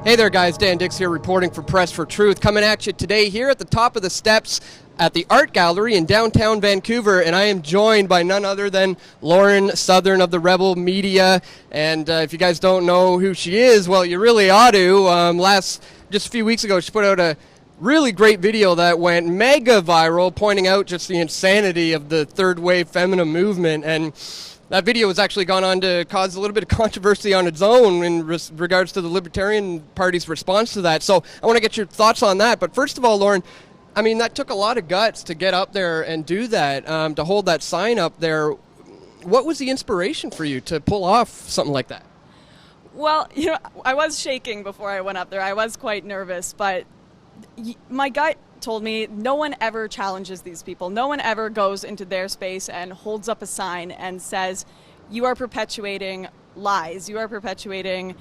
Hey there guys, Dan Dix here reporting for Press for Truth, coming at you today here at the top of the steps at the Art Gallery in downtown Vancouver, and I am joined by none other than Lauren Southern of TheRebel.media, and if you guys don't know who she is, well, you really ought to. Just a few weeks ago, she put out a really great video that went mega viral, pointing out just the insanity of the third wave feminine movement, and that video has actually gone on to cause a little bit of controversy on its own in regards to the Libertarian Party's response to that. So I want to get your thoughts on that. But first of all, Lauren, I mean, that took a lot of guts to get up there and do that, to hold that sign up there. What was the inspiration for you to pull off something like that? Well, I was shaking before I went up there. I was quite nervous, but my gut told me no one ever challenges these people. No one ever goes into their space and holds up a sign and says, you are perpetuating lies. You are perpetuating,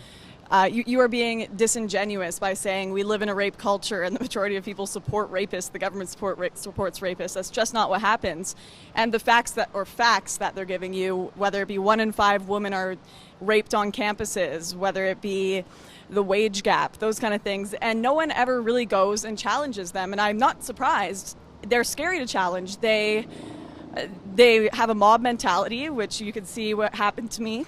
you are being disingenuous by saying we live in a rape culture and the majority of people support rapists, the government supports rapists. That's just not what happens. And the facts that they're giving you, whether it be 1 in 5 women are raped on campuses, whether it be the wage gap, those kind of things, and no one ever really goes and challenges them. And I'm not surprised. They're scary to challenge. They have a mob mentality, which you could see what happened to me.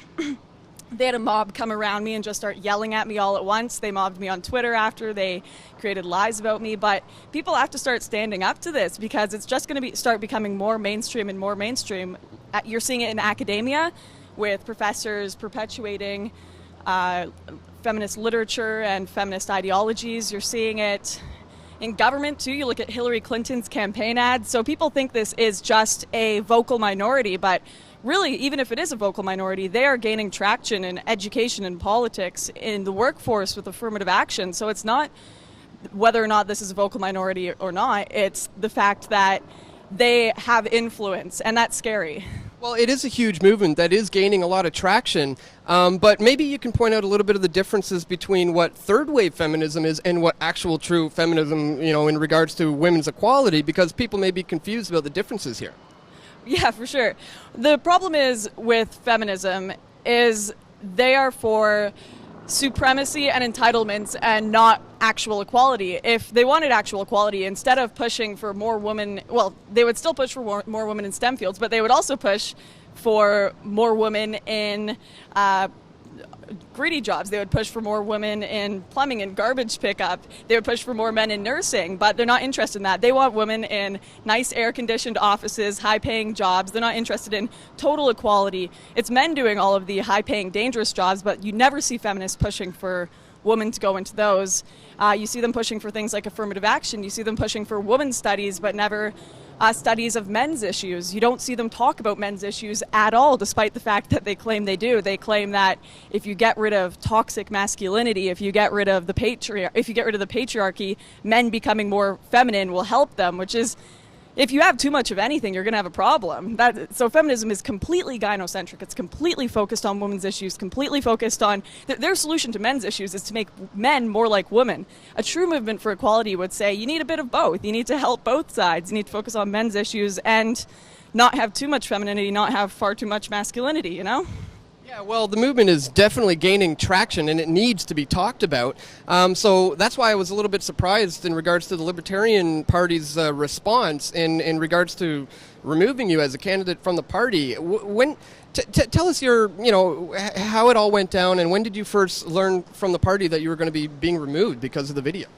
They had a mob come around me and just start yelling at me all at once. They mobbed me on Twitter after. They created lies about me. But people have to start standing up to this because it's just going to start becoming more mainstream and more mainstream. You're seeing it in academia with professors perpetuating feminist literature and feminist ideologies. You're seeing it in government too. You look at Hillary Clinton's campaign ads. So people think this is just a vocal minority, but really, even if it is a vocal minority, they are gaining traction in education and politics, in the workforce with affirmative action. So it's not whether or not this is a vocal minority or not, it's the fact that they have influence, and that's scary. Well, it is a huge movement that is gaining a lot of traction, but maybe you can point out a little bit of the differences between what third wave feminism is and what actual true feminism, in regards to women's equality, because people may be confused about the differences here. Yeah, for sure. The problem is with feminism is they are for supremacy and entitlements and not actual equality. If they wanted actual equality, instead of pushing for more women, well, they would still push for more women in STEM fields, but they would also push for more women in greedy jobs. They would push for more women in plumbing and garbage pickup. They would push for more men in nursing, but they're not interested in that. They want women in nice air-conditioned offices, high-paying jobs. They're not interested in total equality. It's men doing all of the high-paying, dangerous jobs, but you never see feminists pushing for women to go into those. You see them pushing for things like affirmative action. You see them pushing for women's studies, but never studies of men's issues. You don't see them talk about men's issues at all, despite the fact that they claim they do. They claim that if you get rid of toxic masculinity, if you get rid of the patriarchy, men becoming more feminine will help them, which is, if you have too much of anything, you're going to have a problem. So feminism is completely gynocentric. It's completely focused on women's issues, completely focused on their solution to men's issues is to make men more like women. A true movement for equality would say you need a bit of both. You need to help both sides. You need to focus on men's issues and not have too much femininity, not have far too much masculinity, Yeah, well, the movement is definitely gaining traction, and it needs to be talked about. So that's why I was a little bit surprised in regards to the Libertarian Party's response in regards to removing you as a candidate from the party. Tell us how it all went down, and when did you first learn from the party that you were going to be being removed because of the video?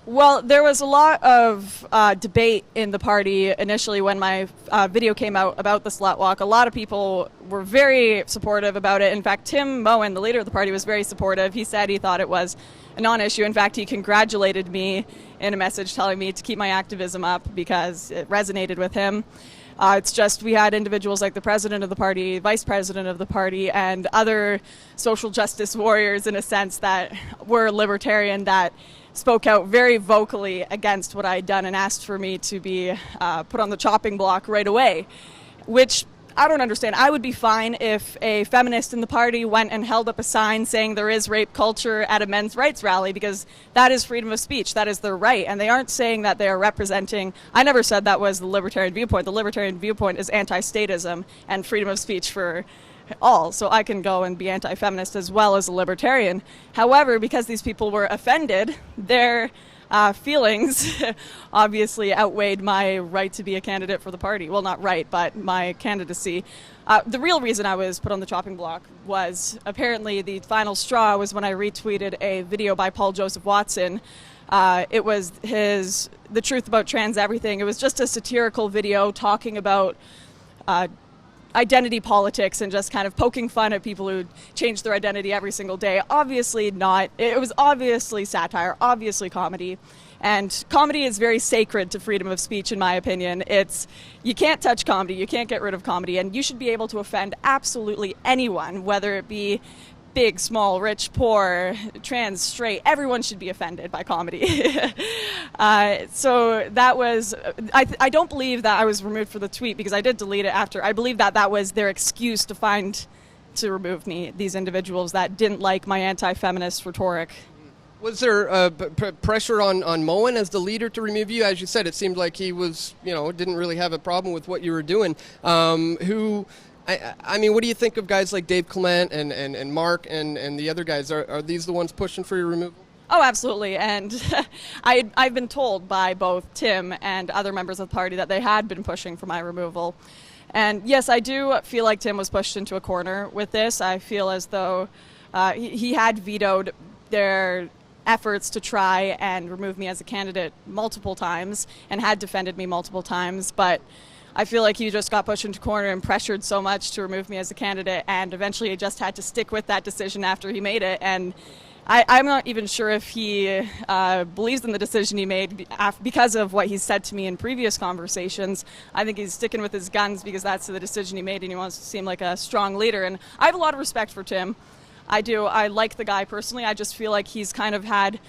Well, there was a lot of debate in the party initially when my video came out about the slut walk. A lot of people were very supportive about it. In fact, Tim Moen, the leader of the party, was very supportive. He said he thought it was a non-issue. In fact, he congratulated me in a message telling me to keep my activism up because it resonated with him. It's just we had individuals like the president of the party, vice president of the party, and other social justice warriors, in a sense, that were libertarian that spoke out very vocally against what I had done and asked for me to be put on the chopping block right away, which I don't understand. I would be fine if a feminist in the party went and held up a sign saying there is rape culture at a men's rights rally, because that is freedom of speech. That is their right. And they aren't saying that they are representing. I never said that was the libertarian viewpoint. The libertarian viewpoint is anti-statism and freedom of speech for all, so I can go and be anti-feminist as well as a libertarian. However, because these people were offended, their feelings obviously outweighed my right to be a candidate for the party. Well, not right, but my candidacy. The real reason I was put on the chopping block was apparently the final straw was when I retweeted a video by Paul Joseph Watson. It was The Truth About Trans Everything. It was just a satirical video talking about identity politics and just kind of poking fun at people who change their identity every single day. Obviously not. It was obviously satire, obviously comedy. And comedy is very sacred to freedom of speech, in my opinion. You can't touch comedy, you can't get rid of comedy, and you should be able to offend absolutely anyone, whether it be big, small, rich, poor, trans, straight. Everyone should be offended by comedy. So that was, I don't believe that I was removed for the tweet, because I did delete it after. I believe that that was their excuse to remove me, these individuals that didn't like my anti-feminist rhetoric. Was there pressure on Moen as the leader to remove you? As you said, it seemed like he was, didn't really have a problem with what you were doing. I mean, what do you think of guys like Dave Clement and Mark and the other guys? Are these the ones pushing for your removal? Oh, absolutely. And I've been told by both Tim and other members of the party that they had been pushing for my removal. And yes, I do feel like Tim was pushed into a corner with this. I feel as though he had vetoed their efforts to try and remove me as a candidate multiple times and had defended me multiple times. But I feel like he just got pushed into a corner and pressured so much to remove me as a candidate, and eventually he just had to stick with that decision after he made it. And I'm not even sure if he believes in the decision he made because of what he's said to me in previous conversations. I think he's sticking with his guns because that's the decision he made, and he wants to seem like a strong leader. And I have a lot of respect for Tim. I do. I like the guy personally. I just feel like he's kind of had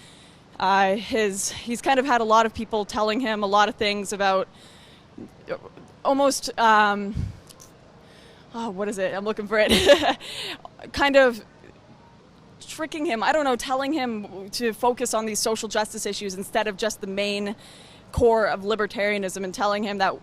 he's kind of had a lot of people telling him a lot of things about almost what is it? I'm looking for it. Kind of tricking him, I don't know, telling him to focus on these social justice issues instead of just the main core of libertarianism, and telling him that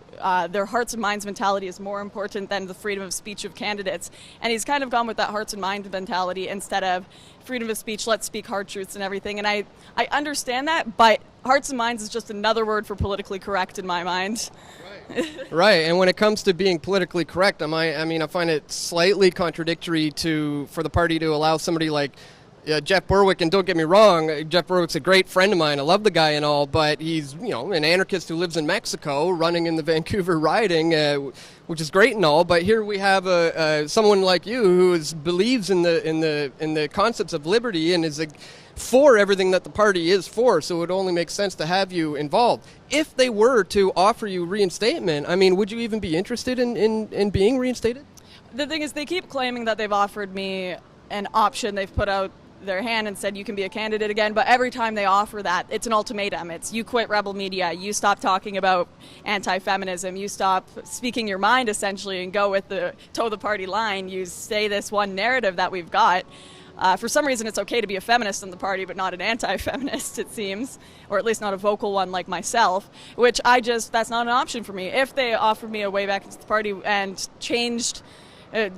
their hearts and minds mentality is more important than the freedom of speech of candidates. And he's kind of gone with that hearts and mind mentality instead of freedom of speech, let's speak hard truths and everything. And I understand that, but hearts and minds is just another word for politically correct in my mind. Right, and when it comes to being politically correct, I find it slightly contradictory for the party to allow somebody like Jeff Berwick, and don't get me wrong, Jeff Berwick's a great friend of mine. I love the guy and all, but he's an anarchist who lives in Mexico, running in the Vancouver riding, which is great and all. But here we have someone like you who believes in the concepts of liberty and is for everything that the party is for. So it only makes sense to have you involved. If they were to offer you reinstatement, would you even be interested in being reinstated? The thing is, they keep claiming that they've offered me an option. They've put out their hand and said you can be a candidate again, but every time they offer that, it's an ultimatum. It's you quit Rebel Media, you stop talking about anti-feminism, you stop speaking your mind essentially and go with the toe the party line. You say this one narrative that we've got. For some reason it's okay to be a feminist in the party but not an anti-feminist, it seems, or at least not a vocal one like myself, which that's not an option for me. If they offered me a way back into the party and changed a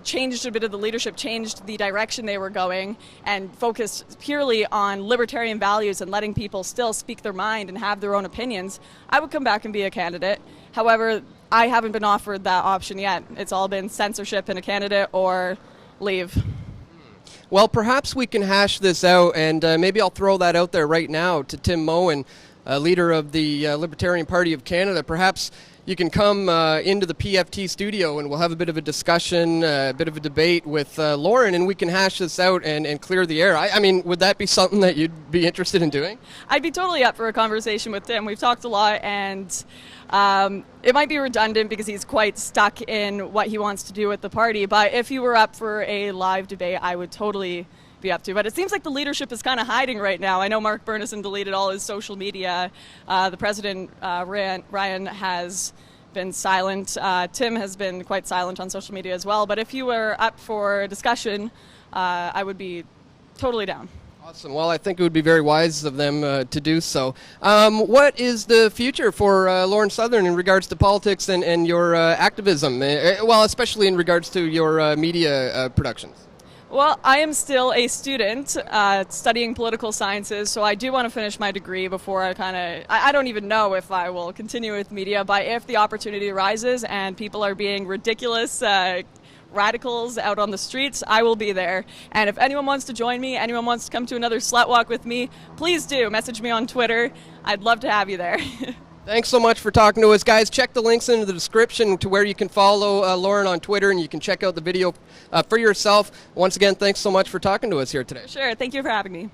bit of the leadership, changed the direction they were going, and focused purely on libertarian values and letting people still speak their mind and have their own opinions, I would come back and be a candidate. However, I haven't been offered that option yet. It's all been censorship in a candidate or leave. Well, perhaps we can hash this out, and maybe I'll throw that out there right now to Tim Moen, leader of the Libertarian Party of Canada. Perhaps you can come into the PFT studio and we'll have a bit of a discussion, a bit of a debate with Lauren, and we can hash this out and clear the air. Would that be something that you'd be interested in doing? I'd be totally up for a conversation with Tim. We've talked a lot, and it might be redundant because he's quite stuck in what he wants to do with the party, but if you were up for a live debate, I would totally be up to. But it seems like the leadership is kind of hiding right now. I know Mark Burnison deleted all his social media. The president, Ryan, has been silent. Tim has been quite silent on social media as well. But if you were up for discussion, I would be totally down. Awesome. Well, I think it would be very wise of them to do so. What is the future for Lauren Southern in regards to politics and your activism? Well, especially in regards to your media productions. Well, I am still a student studying political sciences, so I do want to finish my degree before I don't even know if I will continue with media, but if the opportunity arises and people are being ridiculous radicals out on the streets, I will be there. And if anyone wants to join me, anyone wants to come to another Slut Walk with me, please do. Message me on Twitter. I'd love to have you there. Thanks so much for talking to us, guys. Check the links in the description to where you can follow Lauren on Twitter, and you can check out the video for yourself. Once again, thanks so much for talking to us here today. Sure. Thank you for having me.